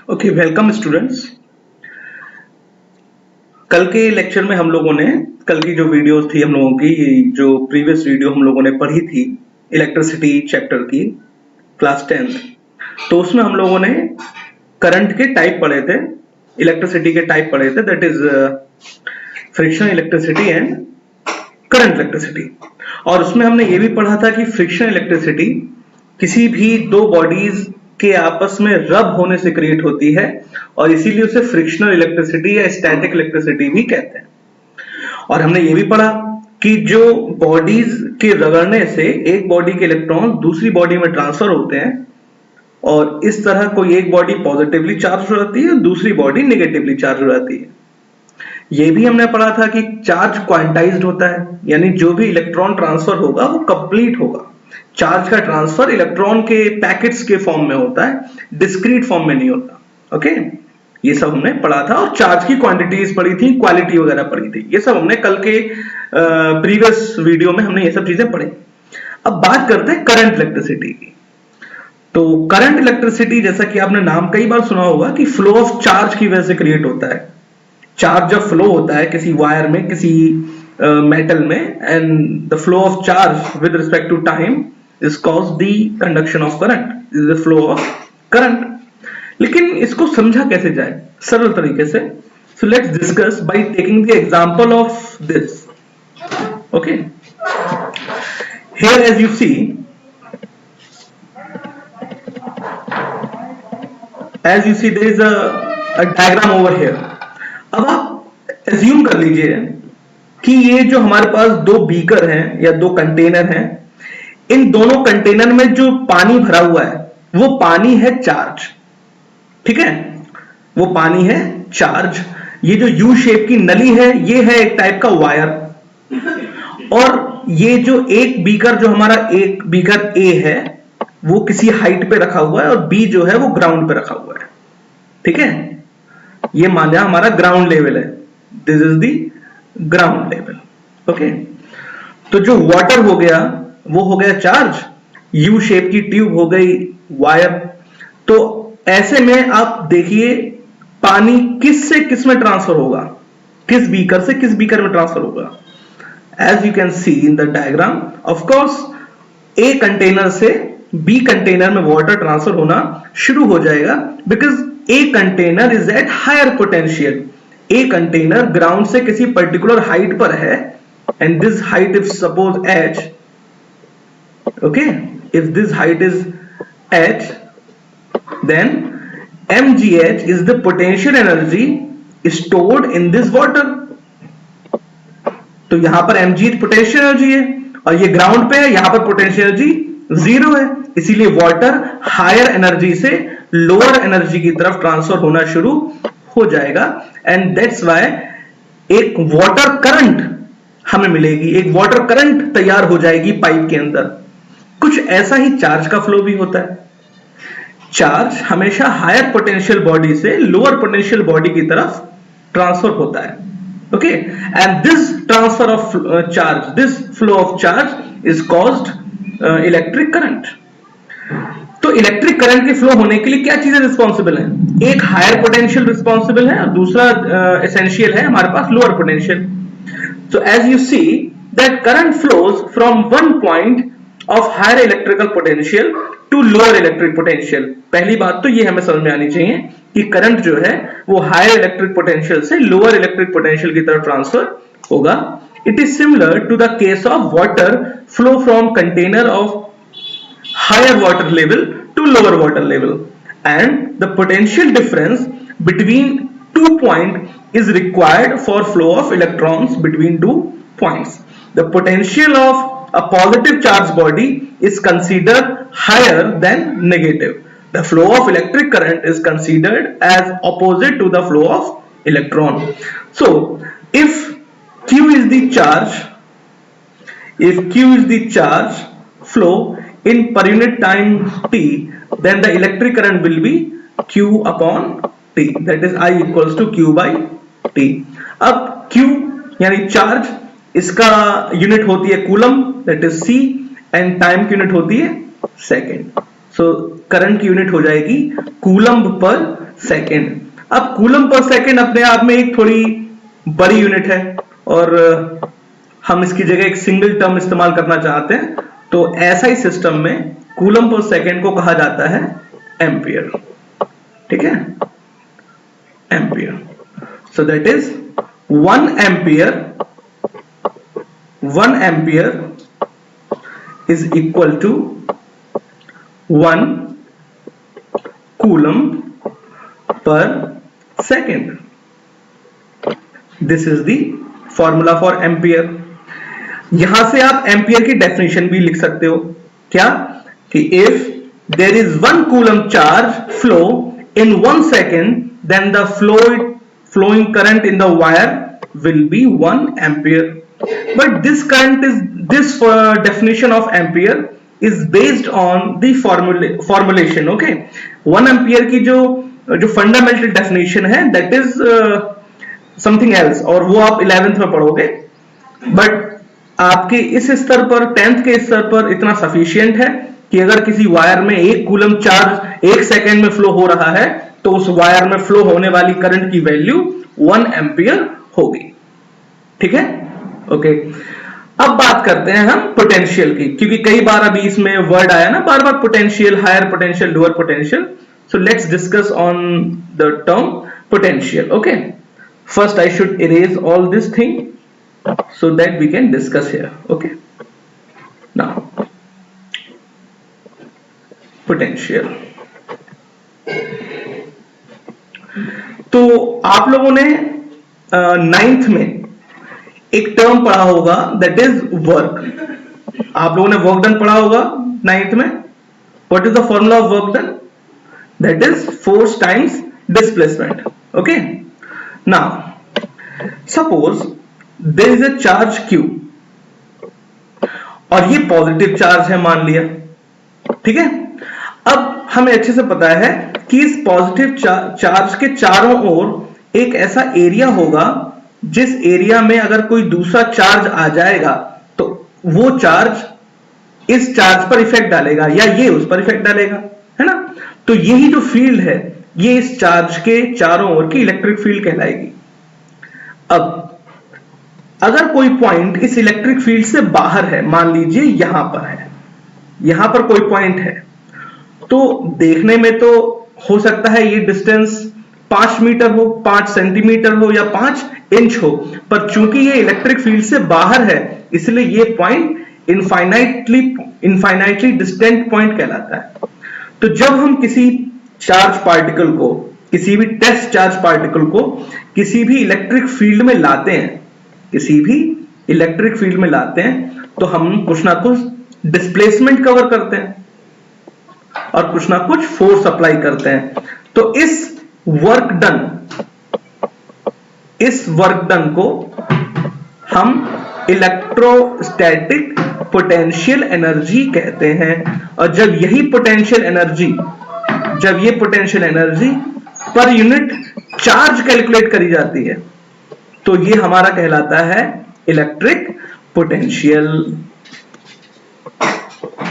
Okay, welcome students. कल के lecture में हम लोगों ने कल की जो वीडियोस थी हम लोगों की जो प्रीवियस वीडियो हम लोगों ने पढ़ी थी इलेक्ट्रिसिटी चैप्टर की क्लास 10th, तो उसमें हम लोगों ने करंट के टाइप पढ़े थे, इलेक्ट्रिसिटी के टाइप पढ़े थे, that is friction electricity and current electricity. और उसमें हमने ये भी पढ़ा था कि फ्रिक्शन इलेक्ट्रिसिटी किसी भी दो बॉडीज के आपस में रब होने से क्रिएट होती है और इसीलिए उसे फ्रिक्शनल इलेक्ट्रिसिटी या स्टैटिक इलेक्ट्रिसिटी भी कहते हैं। और हमने ये भी पढ़ा कि जो बॉडीज के रगड़ने से एक बॉडी के इलेक्ट्रॉन दूसरी बॉडी में ट्रांसफर होते हैं और इस तरह कोई एक बॉडी पॉजिटिवली चार्ज हो जाती है और दूसरी बॉडी नेगेटिवली चार्ज हो जाती है। ये भी हमने पढ़ा था कि चार्ज क्वांटाइज्ड होता है, यानी जो भी इलेक्ट्रॉन ट्रांसफर होगा वो कंप्लीट होगा। चार्ज का ट्रांसफर इलेक्ट्रॉन के पैकेट्स के फॉर्म में होता है, डिस्क्रीट फॉर्म में नहीं होता। ओके, ये सब हमने पढ़ा था और चार्ज की क्वांटिटीज पढ़ी थी, क्वालिटी वगैरह पढ़ी थी। ये सब हमने कल के प्रीवियस वीडियो में हमने ये सब चीजें पढ़ी। अब बात करते हैं करंट इलेक्ट्रिसिटी की। तो करंट इलेक्ट्रिसिटी, जैसा कि आपने नाम कई बार सुना होगा कि फ्लो ऑफ चार्ज की वजह से क्रिएट होता है। चार्ज जब फ्लो होता है किसी वायर में, किसी मेटल में, and the flow of charge with respect to time is caused the conduction of current, is the flow of current। लेकिन इसको समझा कैसे जाए सरल तरीके से? So let's discuss by taking the example of this। Okay, here as you see, there is a diagram over here। अब आप assume कर लीजिए कि ये जो हमारे पास दो बीकर हैं या दो कंटेनर हैं, इन दोनों कंटेनर में जो पानी भरा हुआ है वो पानी है चार्ज। ठीक है, वो पानी है चार्ज। ये जो यू शेप की नली है ये है एक टाइप का वायर, और ये जो एक बीकर, जो हमारा एक बीकर ए है, वो किसी हाइट पे रखा हुआ है और बी जो है वो ग्राउंड पे रखा हुआ है। ठीक है, ये मान लिया हमारा ग्राउंड लेवल है, this is the ground level. Okay, तो जो वाटर हो गया वो हो गया चार्ज, यू शेप की ट्यूब हो गई वायर। तो ऐसे में आप देखिए पानी किस से किस में ट्रांसफर होगा, किस बीकर से किस बीकर में ट्रांसफर होगा। As you can see in the diagram, of course A container से बी कंटेनर में वाटर ट्रांसफर होना शुरू हो जाएगा, because A container is at higher potential. A container ground से किसी पर्टिकुलर हाइट पर है, and this height if suppose h, okay, if this height is h, then mgh is the potential energy stored in this water। तो यहां पर mg potential energy है और ये ग्राउंड पे है, यहां पर पोटेंशियल एनर्जी जीरो है, इसीलिए वाटर हायर एनर्जी से लोअर एनर्जी की तरफ ट्रांसफर होना शुरू हो जाएगा। एंड दैट्स व्हाई एक वाटर करंट हमें मिलेगी, एक वाटर करंट तैयार हो जाएगी पाइप के अंदर। कुछ ऐसा ही चार्ज का फ्लो भी होता है। चार्ज हमेशा हायर पोटेंशियल बॉडी से लोअर पोटेंशियल बॉडी की तरफ ट्रांसफर होता है। Okay, and this transfer of charge, this flow of charge is caused electric current. तो इलेक्ट्रिक करंट के फ्लो होने के लिए क्या चीजें रिस्पॉन्सिबल हैं? एक हायर पोटेंशियल रिस्पॉन्सिबल है और दूसरा एसेंशियल है हमारे पास lower potential. So as you see that current flows from one point of higher electrical potential to lower electric potential। पहली बात तो ये हमें समझ में आनी चाहिए कि करंट जो है वो हायर इलेक्ट्रिक पोटेंशियल से लोअर इलेक्ट्रिक पोटेंशियल की तरफ ट्रांसफर होगा। It is similar to the case of water flow from container of higher water level to lower water level, and the potential difference between two point is required for flow of electrons between two points. The potential of a positive charge body is considered higher than negative. The flow of electric current is considered as opposite to the flow of electron। So if Q is the charge flow in per unit time t, then the electric current will be Q upon T, that is I equals to Q by T। अब Q यानी charge, इसका unit होती है coulomb, that is C, and time की unit होती है second. So current की unit हो जाएगी कूलम पर सेकेंड। अब कूलम पर सेकेंड अपने आप में एक थोड़ी बड़ी यूनिट है और हम इसकी जगह एक सिंगल टर्म इस्तेमाल करना चाहते हैं, तो ऐसा ही सिस्टम में कूलम पर सेकेंड को कहा जाता है एम्पियर। ठीक है, ampere. So that is 1 ampere is equal to 1 coulomb per second. This is the formula for ampere. यहां से आप एम्पियर की डेफिनेशन भी लिख सकते हो। क्या कि if there is 1 coulomb charge flow in 1 second then the flowing current in the wire will be 1 ampere. But this definition of ampere is based on the formulation. Okay, 1 ampere की जो fundamental definition है that is something else, और वो आप 11th में पढ़ोगे। But आपके इस स्तर पर 10th के स्तर पर इतना सफिशियंट है कि अगर किसी वायर में 1 कूलम चार्ज 1 सेकेंड में फ्लो हो रहा है तो उस वायर में फ्लो होने वाली करंट की वैल्यू 1 एम्पियर होगी। ठीक है, ओके। अब बात करते हैं हम पोटेंशियल की, क्योंकि कई बार अभी इसमें वर्ड आया ना बार बार, potential, higher potential, lower potential. So let's discuss on the term potential. Okay, first I should erase all this thing so that we can discuss here. Okay, now potential। तो आप लोगों ने 9th में एक टर्म पढ़ा होगा that is work. आप लोगों ने वर्क डन पढ़ा होगा 9th में। What is the formula of work done? That is force times displacement. Okay, now suppose there is a charge Q और ये पॉजिटिव चार्ज है मान लिया। ठीक है, अब हमें अच्छे से पता है कि इस पॉजिटिव चार्ज के चारों ओर एक ऐसा एरिया होगा जिस एरिया में अगर कोई दूसरा चार्ज आ जाएगा तो वो चार्ज इस चार्ज पर इफेक्ट डालेगा या ये उस पर इफेक्ट डालेगा, है ना। तो यही जो फील्ड है ये इस चार्ज के चारों ओर की इलेक्ट्रिक फील्ड कहलाएगी। अब अगर कोई पॉइंट इस इलेक्ट्रिक फील्ड से बाहर है, मान लीजिए यहां पर है, यहां पर कोई पॉइंट है, तो देखने में तो हो सकता है ये डिस्टेंस 5 मीटर हो, 5 सेंटीमीटर हो या 5 इंच हो, पर चूंकि ये इलेक्ट्रिक फील्ड से बाहर है इसलिए ये पॉइंट इनफाइनाइटली डिस्टेंट पॉइंट कहलाता है। तो जब हम किसी चार्ज पार्टिकल को, किसी भी टेस्ट चार्ज पार्टिकल को किसी भी इलेक्ट्रिक फील्ड में लाते हैं, किसी भी इलेक्ट्रिक फील्ड में लाते हैं, तो हम कुछ ना कुछ डिस्प्लेसमेंट कवर करते हैं और कुछ ना कुछ फोर्स अप्लाई करते हैं। तो इस वर्क डन को हम इलेक्ट्रोस्टैटिक पोटेंशियल एनर्जी कहते हैं। और जब ये potential energy per unit charge calculate करी जाती है तो ये हमारा कहलाता है इलेक्ट्रिक पोटेंशियल।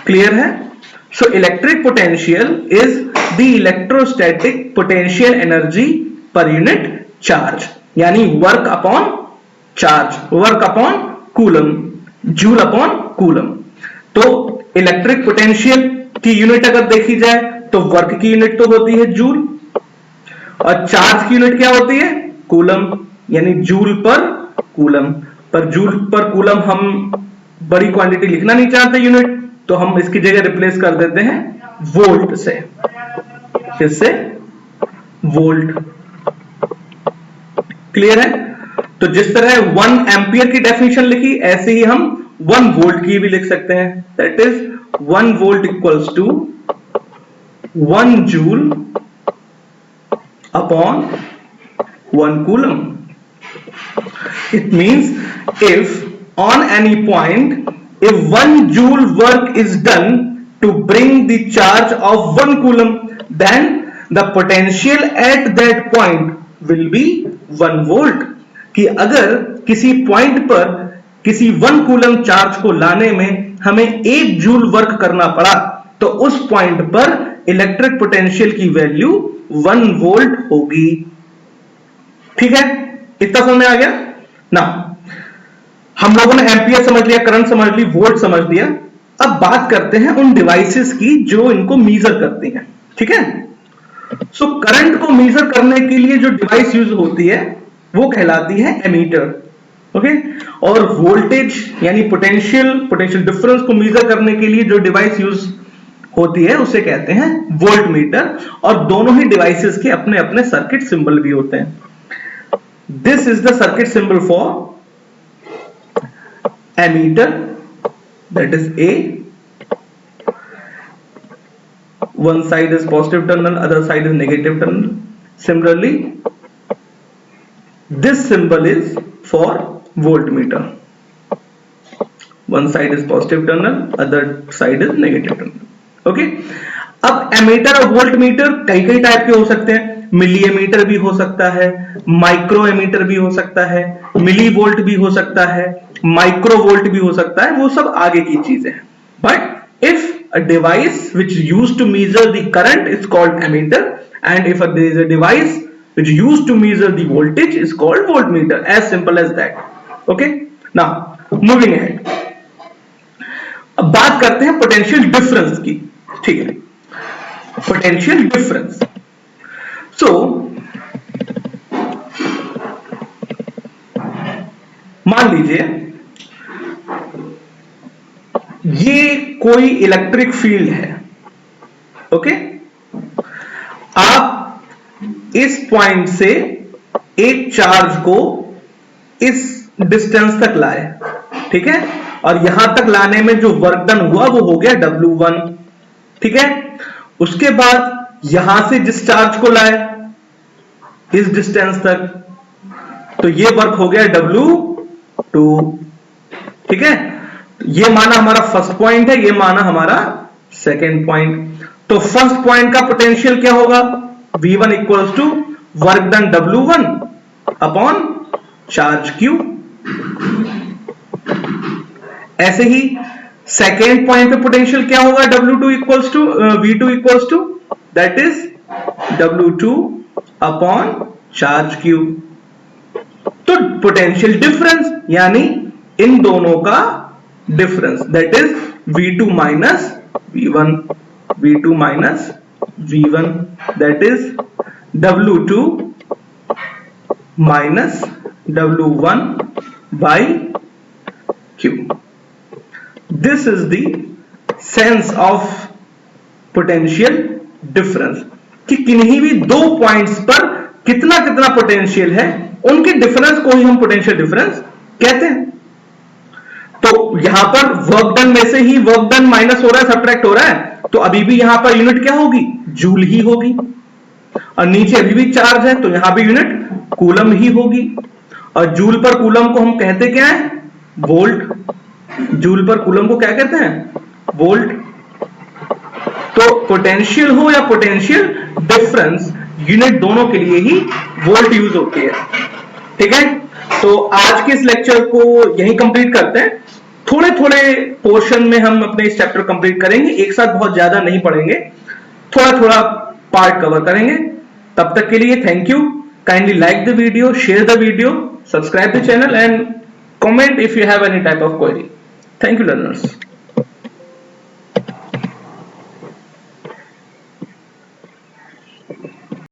क्लियर है? So electric potential is the electrostatic potential energy per unit charge, यानी work upon charge, work upon coulomb, joule upon coulomb. तो इलेक्ट्रिक पोटेंशियल की यूनिट अगर देखी जाए तो वर्क की यूनिट तो होती है जूल, और चार्ज की यूनिट क्या होती है? कूलम, यानी जूल पर कूलम। पर जूल पर कूलम हम बड़ी क्वांटिटी लिखना नहीं चाहते यूनिट, तो हम इसकी जगह रिप्लेस कर देते हैं वोल्ट से। किससे? वोल्ट। क्लियर है? तो जिस तरह 1 एम्पियर की डेफिनेशन लिखी, ऐसे ही हम 1 वोल्ट की भी लिख सकते हैं। That is 1 volt equals to 1 joule upon 1 coulomb. It means if on any point, if 1 joule work is done to bring the charge of 1 coulomb, then the potential at that point will be 1 volt. कि अगर किसी point पर किसी 1 coulomb charge को लाने में हमें 1 joule work करना पड़ा तो उस पॉइंट पर इलेक्ट्रिक पोटेंशियल की वैल्यू 1 वोल्ट होगी। ठीक है, इतना समझ में आ गया ना। हम लोगों ने एम्पियर समझ लिया, करंट समझ ली, वोल्ट समझ लिया। अब बात करते हैं उन डिवाइसेस की जो इनको मीजर करती हैं। ठीक है, सो करंट को मीजर करने के लिए जो डिवाइस यूज होती है वो कहलाती है एमीटर। ओके, और वोल्टेज यानी पोटेंशियल डिफरेंस को मीजर करने के लिए जो डिवाइस यूज होती है उसे कहते हैं वोल्ट मीटर। और दोनों ही डिवाइसेस के अपने अपने सर्किट सिंबल भी होते हैं। This is the circuit symbol for ammeter, that is A. One side is positive terminal, other side is negative terminal. Similarly, this symbol is for voltmeter. One side is positive terminal, other side is negative terminal. Okay. अब ammeter और voltmeter कई कई type के हो सकते हैं। मिली ammeter भी हो सकता है, माइक्रो एमीटर भी हो सकता है, मिली वोल्ट भी हो सकता है, माइक्रो वोल्ट भी हो सकता है, वो सब आगे की चीजें हैं। But if a device which used to measure the current is called ammeter, and if there is a device which used to measure the voltage is called voltmeter. As simple as that. Okay, now moving ahead, अब बात करते हैं potential difference की। ठीक है, potential difference. सो मान लीजिए ये कोई इलेक्ट्रिक फील्ड है। ओके, आप इस पॉइंट से एक चार्ज को इस डिस्टेंस तक लाए। ठीक है, और यहां तक लाने में जो वर्क डन हुआ वो हो गया W1। ठीक है, उसके बाद यहां से जिस चार्ज को लाए इस डिस्टेंस तक, तो ये वर्क हो गया W2। ठीक है, ये माना हमारा फर्स्ट पॉइंट है, ये माना हमारा सेकेंड पॉइंट। तो फर्स्ट पॉइंट का पोटेंशियल क्या होगा? V1 equals to work done W1 upon charge Q। ऐसे ही सेकेंड पॉइंट पे पोटेंशियल क्या होगा? W2 equals to V2 equals to that is W2 upon charge Q। तो पोटेंशियल डिफरेंस यानी इन दोनों का difference that is V2 minus V1, V2 minus V1 that is W2 minus W1 by Q. This is the sense of potential difference कि किन्हीं भी दो points पर कितना कितना पोटेंशियल है, उनके डिफरेंस को ही हम पोटेंशियल डिफरेंस कहते हैं। तो यहां पर वर्क डन में से ही वर्क डन माइनस हो रहा है, सब्ट्रैक्ट हो रहा है, तो अभी भी यहां पर यूनिट क्या होगी? जूल ही होगी। और नीचे अभी भी चार्ज है तो यहां भी यूनिट कूलम ही होगी। और जूल पर कूलम को हम कहते क्या है? वोल्ट। जूल पर कूलम को क्या कहते हैं? वोल्ट। तो पोटेंशियल हो या पोटेंशियल डिफरेंस, यूनिट दोनों के लिए ही वोल्ट यूज होती है। ठीक है, तो आज के इस लेक्चर को यहीं कंप्लीट करते हैं। थोड़े थोड़े पोर्शन में हम अपने इस चैप्टर कंप्लीट करेंगे, एक साथ बहुत ज्यादा नहीं पढ़ेंगे, थोड़ा थोड़ा पार्ट कवर करेंगे। तब तक के लिए thank you. Kindly like the video, share the video, subscribe the channel and comment if you have any type of query. Thank you learners.